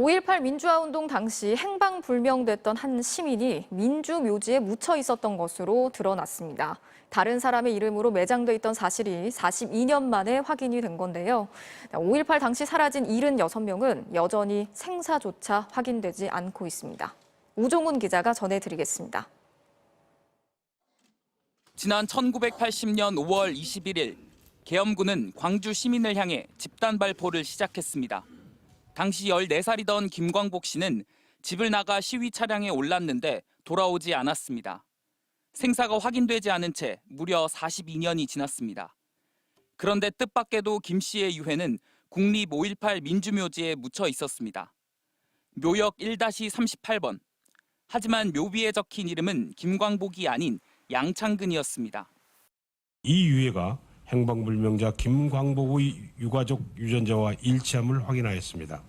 5.18 민주화운동 당시 행방불명됐던 한 시민이 민주묘지에 묻혀 있었던 것으로 드러났습니다. 다른 사람의 이름으로 매장돼 있던 사실이 42년 만에 확인이 된 건데요. 5.18 당시 사라진 76명은 여전히 생사조차 확인되지 않고 있습니다. 우종훈 기자가 전해드리겠습니다. 지난 1980년 5월 21일, 계엄군은 광주 시민을 향해 집단 발포를 시작했습니다. 당시 14살이던 김광복 씨는 집을 나가 시위 차량에 올랐는데 돌아오지 않았습니다. 생사가 확인되지 않은 채 무려 42년이 지났습니다. 그런데 뜻밖에도 김 씨의 유해는 국립 5.18 민주묘지에 묻혀 있었습니다. 묘역 1-38번. 하지만 묘비에 적힌 이름은 김광복이 아닌 양창근이었습니다. 이 유해가 행방불명자 김광복의 유가족 유전자와 일치함을 확인하였습니다.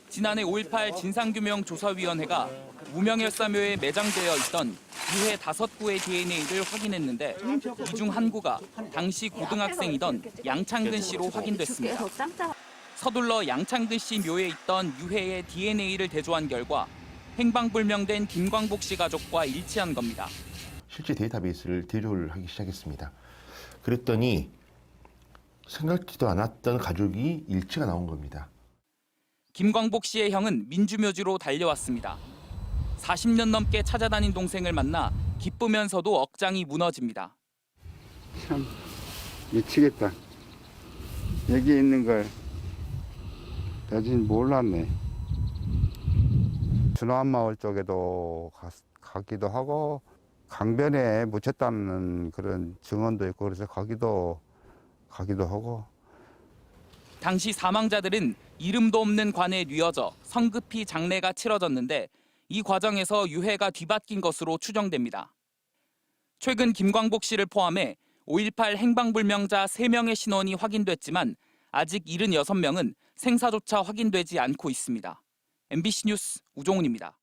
지난해 5.18 진상규명조사위원회가 무명열사묘에 매장되어 있던 유해 5구의 DNA를 확인했는데 이 중 한 구가 당시 고등학생이던 양창근 씨로 확인됐습니다. 서둘러 양창근 씨 묘에 있던 유해의 DNA를 대조한 결과 행방불명된 김광복 씨 가족과 일치한 겁니다. 실제 데이터베이스를 대조를 하기 시작했습니다. 그랬더니 생각지도 않았던 가족이 일치가 나온 겁니다. 김광복 씨의 형은 민주묘지로 달려왔습니다. 40년 넘게 찾아다닌 동생을 만나 기쁘면서도 억장이 무너집니다. 참 미치겠다. 여기 있는 걸 여진 몰랐네. 준화마을 쪽에도 가기도 하고 강변에 묻혔다는 그런 증언도 있고 그래서 가기도 하고. 당시 사망자들은 이름도 없는 관에 뉘어져 성급히 장례가 치러졌는데 이 과정에서 유해가 뒤바뀐 것으로 추정됩니다. 최근 김광복 씨를 포함해 5.18 행방불명자 3명의 신원이 확인됐지만 아직 76명은 생사조차 확인되지 않고 있습니다. MBC 뉴스 우종훈입니다.